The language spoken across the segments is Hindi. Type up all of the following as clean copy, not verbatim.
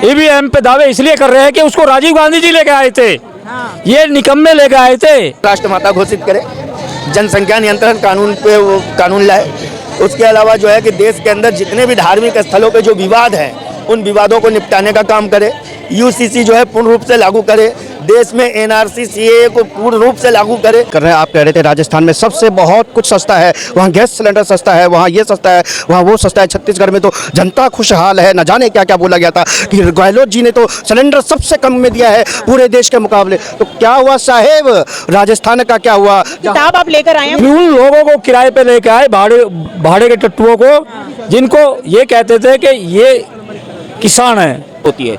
ईवीएम पे दावे इसलिए कर रहे हैं कि उसको राजीव गांधी जी लेके आए थे, ये निकम्मे लेके आए थे। राष्ट्रमाता घोषित करे, जनसंख्या नियंत्रण कानून पे वो कानून लाए। उसके अलावा जो है कि देश के अंदर जितने भी धार्मिक स्थलों पे जो विवाद हैं उन विवादों को निपटाने का काम करे। यूसीसी जो है पूर्ण रूप से लागू करे। देश में एनआरसी सीएए को पूर्ण रूप से लागू करे। कर रहे हैं। आप कह रहे थे राजस्थान में सबसे बहुत कुछ सस्ता है, वहाँ गैस सिलेंडर सस्ता है, वहाँ ये सस्ता है, वहाँ वो सस्ता है। छत्तीसगढ़ में तो जनता खुशहाल है, न जाने क्या क्या बोला गया था कि गहलोत जी ने तो सिलेंडर सबसे कम में दिया है पूरे देश के मुकाबले। तो क्या हुआ साहेब, राजस्थान का क्या हुआ? किताब आप लेकर आए हैं? उन लोगों को किराए पे लेके आए, भाड़े के टट्टुओं को, जिनको ये कहते थे कि ये किसान है। होती है,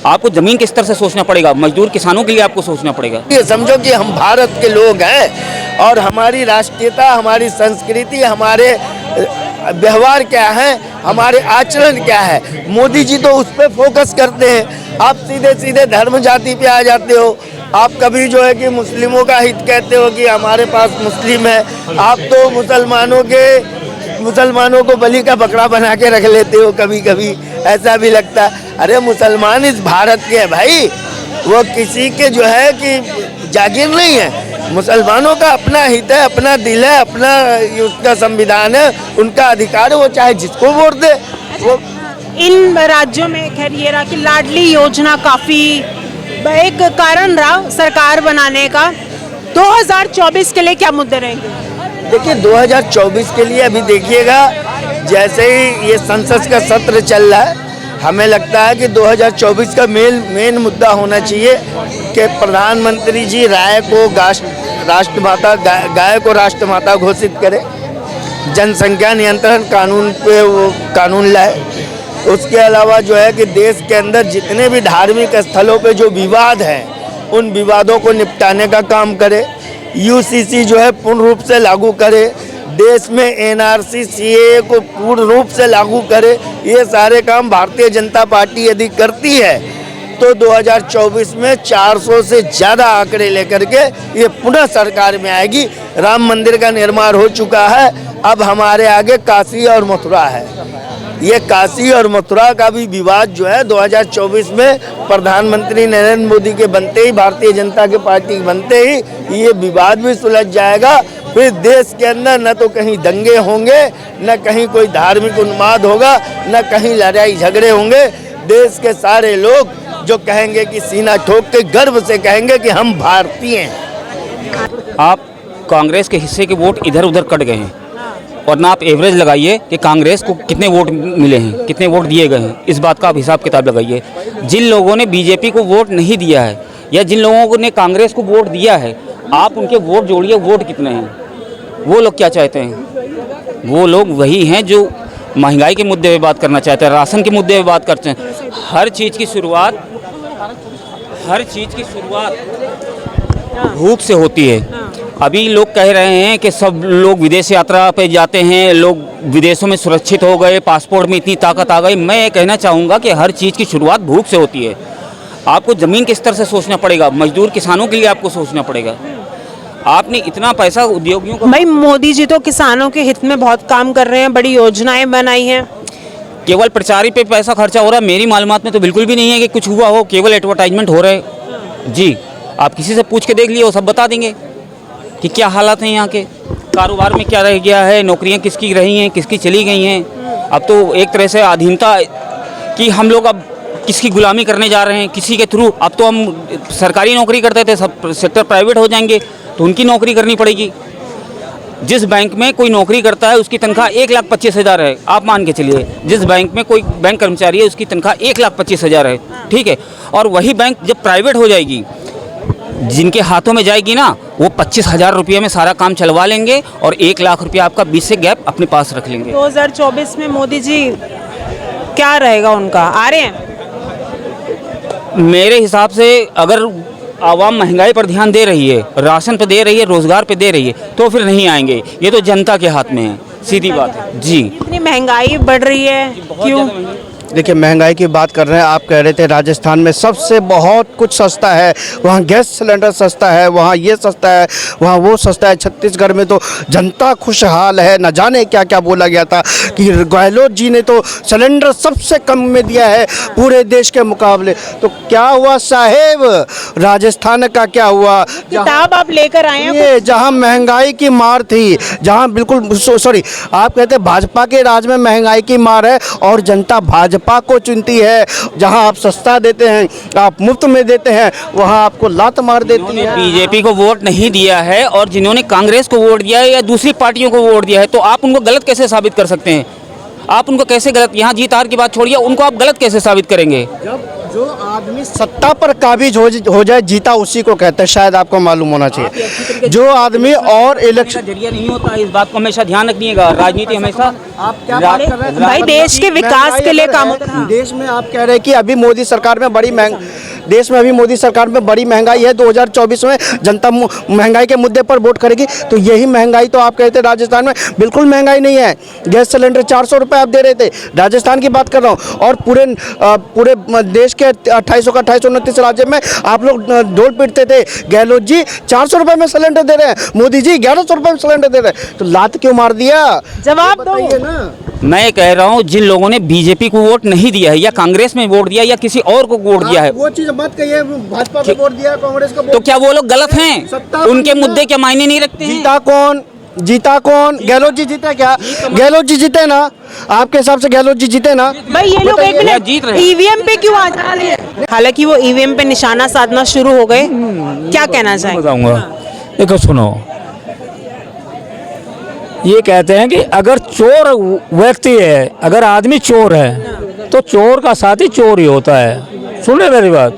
आपको जमीन के स्तर से सोचना पड़ेगा, मजदूर किसानों के लिए आपको सोचना पड़ेगा। ये समझो कि हम भारत के लोग हैं और हमारी राष्ट्रीयता, हमारी संस्कृति, हमारे व्यवहार क्या है, हमारे आचरण क्या है, मोदी जी तो उस पर फोकस करते हैं। आप सीधे सीधे धर्म जाति पे आ जाते हो। आप कभी जो है कि मुस्लिमों का हित कहते हो कि हमारे पास मुस्लिम है, आप तो मुसलमानों को बलि का बकरा बना के रख लेते हो। कभी कभी ऐसा भी लगता है, अरे मुसलमान इस भारत के हैं भाई, वो किसी के जो है कि जागीर नहीं है। मुसलमानों का अपना हित है, अपना दिल है, अपना उसका संविधान है, उनका अधिकार है, वो चाहे जिसको वोट दे। वो इन राज्यों में खैर ये रहा कि लाडली योजना काफी एक कारण रहा सरकार बनाने का। 2024 के लिए क्या मुद्दे रहेंगे? देखिए 2024 के लिए अभी देखिएगा, जैसे ही ये संसद का सत्र चल रहा है, हमें लगता है कि 2024 का मेन मुद्दा होना चाहिए कि प्रधानमंत्री जी गाय को राष्ट्रमाता घोषित करे, जनसंख्या नियंत्रण कानून पे वो कानून लाए। उसके अलावा जो है कि देश के अंदर जितने भी धार्मिक स्थलों पे जो विवाद हैं उन विवादों को निपटाने का काम करे। यूसीसी जो है पूर्ण रूप से लागू करे। देश में एनआरसी सीएए को पूर्ण रूप से लागू करे। ये सारे काम भारतीय जनता पार्टी यदि करती है तो 2024 में 400 से ज़्यादा आंकड़े लेकर के ये पुनः सरकार में आएगी। राम मंदिर का निर्माण हो चुका है, अब हमारे आगे काशी और मथुरा है। ये काशी और मथुरा का भी विवाद जो है 2024 में प्रधानमंत्री नरेंद्र मोदी के बनते ही, भारतीय जनता के पार्टी बनते ही ये विवाद भी सुलझ जाएगा। फिर देश के अंदर न तो कहीं दंगे होंगे, न कहीं कोई धार्मिक उन्माद होगा, न कहीं लड़ाई झगड़े होंगे। देश के सारे लोग जो कहेंगे कि सीना ठोक के गर्व से कहेंगे कि हम भारतीय हैं। आप कांग्रेस के हिस्से के वोट इधर उधर कट गए हैं और ना आप एवरेज लगाइए कि कांग्रेस को कितने वोट मिले हैं, कितने वोट दिए गए हैं, इस बात का आप हिसाब किताब लगाइए। जिन लोगों ने बीजेपी को वोट नहीं दिया है या जिन लोगों ने कांग्रेस को वोट दिया है, आप उनके वोट जोड़िए, वोट कितने हैं, वो लोग क्या चाहते हैं। वो लोग वही हैं जो महंगाई के मुद्दे पे बात करना चाहते हैं, राशन के मुद्दे पे बात करते हैं। हर चीज़ की शुरुआत भूख से होती है। अभी लोग कह रहे हैं कि सब लोग विदेश यात्रा पे जाते हैं, लोग विदेशों में सुरक्षित हो गए, पासपोर्ट में इतनी ताकत आ गई। मैं ये कहना चाहूँगा कि हर चीज़ की शुरुआत भूख से होती है। आपको ज़मीन के स्तर से सोचना पड़ेगा, मजदूर किसानों के लिए आपको सोचना पड़ेगा। आपने इतना पैसा उद्योगियों को, भाई मोदी जी तो किसानों के हित में बहुत काम कर रहे हैं, बड़ी योजनाएं बनाई हैं। केवल प्रचार पे पैसा खर्चा हो रहा है। मेरी मालूमात में तो बिल्कुल भी नहीं है कि कुछ हुआ हो, केवल एडवर्टाइजमेंट हो रहे। जी, आप किसी से पूछ के देख लिए, वो सब बता देंगे कि क्या हालात हैं यहाँ के, कारोबार में क्या रह गया है, नौकरियाँ किसकी रही हैं, किसकी चली गई हैं। अब तो एक तरह से अधीनता कि हम लोग अब किसकी गुलामी करने जा रहे हैं, किसी के थ्रू। अब तो हम सरकारी नौकरी करते थे, सब सेक्टर प्राइवेट हो जाएंगे तो उनकी नौकरी करनी पड़ेगी। जिस बैंक में कोई नौकरी करता है उसकी तनख्वाह 1,25,000 है, आप मान के चलिए। जिस बैंक में कोई बैंक कर्मचारी है उसकी तनख्वाह 1,25,000 है, ठीक है। और वही बैंक जब प्राइवेट हो जाएगी, जिनके हाथों में जाएगी ना, वो 25,000 रुपये में सारा काम चलवा लेंगे और 1,00,000 रुपया आपका 20 से गैप अपने पास रख लेंगे। 2024 में मोदी जी क्या रहेगा उनका, आ रहे हैं? मेरे हिसाब से अगर आवाम महंगाई पर ध्यान दे रही है, राशन पे दे रही है, रोजगार पे दे रही है, तो फिर नहीं आएंगे। ये तो जनता के हाथ में है, सीधी बात है जी। इतनी महंगाई बढ़ रही है, क्यों? देखिए महंगाई की बात कर रहे हैं, आप कह रहे थे राजस्थान में सबसे बहुत कुछ सस्ता है, वहाँ गैस सिलेंडर सस्ता है, वहाँ ये सस्ता है, वहाँ वो सस्ता है। छत्तीसगढ़ में तो जनता खुशहाल है, न जाने क्या क्या बोला गया था कि गहलोत जी ने तो सिलेंडर सबसे कम में दिया है पूरे देश के मुकाबले। तो क्या हुआ साहेब, राजस्थान का क्या हुआ? किताब आप लेकर आए हैं ये जहां महंगाई की मार थी, जहां बिल्कुल सॉरी आप कहते हैं भाजपा के राज में महंगाई की मार है और जनता भाजपा को चुनती है। जहां आप सस्ता देते हैं, आप मुफ्त में देते हैं, वहां आपको लात मार देती है। बीजेपी को वोट नहीं दिया है और जिन्होंने कांग्रेस को वोट दिया है या दूसरी पार्टियों को वोट दिया है, तो आप उनको गलत कैसे साबित कर सकते हैं? आप उनको कैसे गलत, यहाँ जीत हार की बात छोड़िए, उनको आप गलत कैसे साबित करेंगे? जब जो आदमी सत्ता पर काबिज हो जाए, जीता उसी को कहते हैं, शायद आपको मालूम होना चाहिए। जो आदमी और इलेक्शन जरिया नहीं होता, इस बात को हमेशा ध्यान रखिएगा। राजनीति हमेशा आप क्या बात कर रहे हैं? भाई देश के विकास के लिए काम देश में आप कह रहे हैं कि अभी मोदी सरकार में देश में अभी मोदी सरकार में बड़ी महंगाई है, 2024 में जनता महंगाई के मुद्दे पर वोट करेगी। तो यही महंगाई तो आप कहते हैं राजस्थान में बिल्कुल महंगाई नहीं है। गैस सिलेंडर 400 रुपये आप दे रहे थे, राजस्थान की बात कर रहा हूँ, और पूरे देश के 2829 राज्य में आप लोग ढोल पीटते थे, गहलोत जी 400 रुपये में सिलेंडर दे रहे हैं, मोदी जी 1100 रुपये में सिलेंडर दे रहे हैं। तो लात क्यों मार दिया? जवाब दो ना। मैं कह रहा हूँ, जिन लोगों ने बीजेपी को वोट नहीं दिया है या कांग्रेस में वोट दिया या किसी और को वोट दिया है, वो चीज मत कहिए, भाजपा को वोट दिया, कांग्रेस को तो क्या वो लोग गलत हैं? सत्ता उनके में मुद्दे क्या मायने नहीं रखते हैं? जीता कौन? गहलोत जी जीते क्या? गहलोत जी जीते ना? आपके हिसाब से गहलोत जी जीते ना? भाई ये लोग एक जीत मिनट रहे हैं। ईवीएम पे क्यों आ जा रहे हैं? हालांकि वो ईवीएम पे निशाना साधना शुरू हो गए, क्या कहना चाहेंगे? बताऊंगा, देखो सुनो, ये कहते हैं कि अगर चोर व्यक्ति है, अगर आदमी चोर है तो चोर का साथी चोर ही होता है। सुने मेरी बात,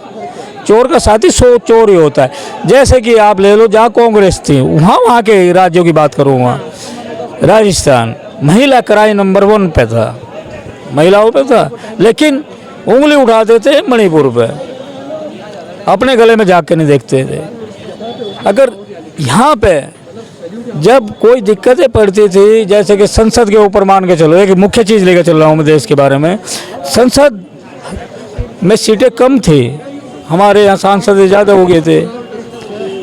चोर का साथी चोर ही होता है। जैसे कि आप ले लो, जहाँ कांग्रेस थी, वहाँ के राज्यों की बात करूँगा, राजस्थान महिला क्राइम नंबर 1 पे था, महिलाओं पे था, लेकिन उंगली उठाते थे मणिपुर पे, अपने गले में जाके नहीं देखते थे। अगर यहाँ पे जब कोई दिक्कतें पड़ती थी, जैसे कि संसद के ऊपर मान के चलो, एक मुख्य चीज़ लेकर चल रहा हूँ मैं देश के बारे में, संसद में सीटें कम थी, हमारे यहाँ सांसद ज़्यादा हो गए थे।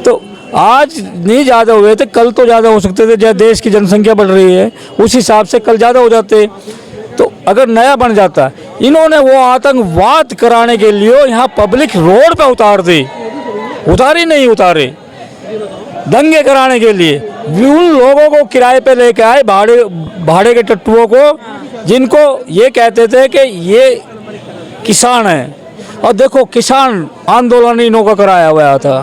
तो आज नहीं ज़्यादा हुए थे, कल तो ज़्यादा हो सकते थे, जैसे देश की जनसंख्या बढ़ रही है उस हिसाब से कल ज़्यादा हो जाते। तो अगर नया बन जाता, इन्होंने वो आतंकवाद कराने के लिए यहाँ पब्लिक रोड पे उतारे दंगे कराने के लिए। उन लोगों को किराए पे लेके आए, भाड़े के टट्टुओं को, जिनको ये कहते थे कि ये किसान हैं। और देखो, किसान आंदोलन इन्हों का कराया हुआ था,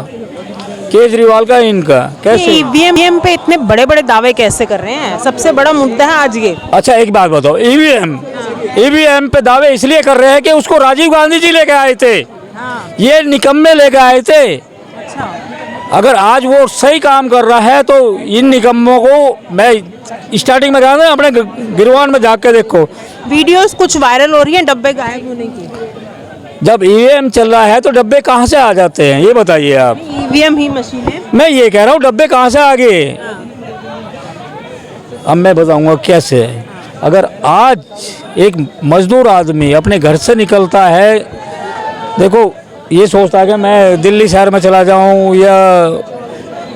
केजरीवाल का, इनका। कैसे ईवीएम पे इतने बड़े बड़े दावे कैसे कर रहे हैं? सबसे बड़ा मुद्दा है आज ये। अच्छा एक बात बताओ, ईवीएम पे दावे इसलिए कर रहे हैं कि उसको राजीव गांधी जी लेके आए थे, ये निकम्मे लेके आए थे। अगर आज वो सही काम कर रहा है तो इन निकम्मों को, मैं स्टार्टिंग में कहा था, अपने गिरवान में जाके देखो, वीडियोस कुछ वायरल हो रही हैं डब्बे गायब होने की। जब ईवीएम चल रहा है तो डब्बे कहाँ से आ जाते हैं, ये बताइए आप। ईवीएम ही मशीन है। मैं ये कह रहा हूँ, डब्बे कहाँ से आ गए? अब मैं बताऊंगा कैसे। अगर आज एक मजदूर आदमी अपने घर से निकलता है, देखो ये सोचता है कि मैं दिल्ली शहर में चला जाऊं या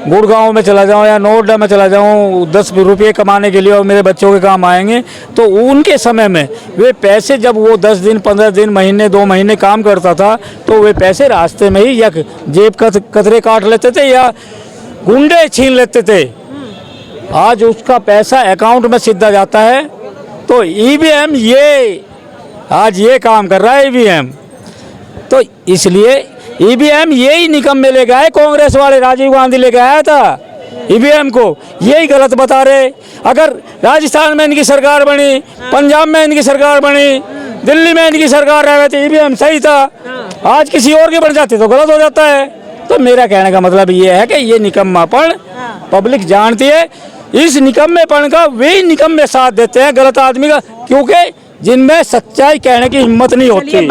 गुड़गांव में चला जाऊं या नोएडा में चला जाऊं 10 रुपये कमाने के लिए और मेरे बच्चों के काम आएंगे, तो उनके समय में वे पैसे, जब वो 10 दिन 15 दिन महीने 2 महीने काम करता था, तो वे पैसे रास्ते में ही या जेब कतरे काट लेते थे या गुंडे छीन लेते थे। आज उसका पैसा अकाउंट में सीधा जाता है। तो ईवीएम ये आज ये काम कर रहा है ईवीएम। तो इसलिए ईवीएम यही निकम्मे लेके आए, कांग्रेस वाले, राजीव गांधी लेके आया था ईवीएम को, यही गलत बता रहे। अगर राजस्थान में इनकी सरकार बनी, पंजाब में इनकी सरकार बनी, दिल्ली में इनकी सरकार रह गई, ईवीएम सही था। आज किसी और की बन जाती तो गलत हो जाता है। तो मेरा कहने का मतलब ये है कि ये निकम्मापन पब्लिक जानती है। इस निकम्मेपन का वे निकम्मे साथ देते हैं गलत आदमी का, क्योंकि जिनमें सच्चाई कहने की हिम्मत नहीं होती।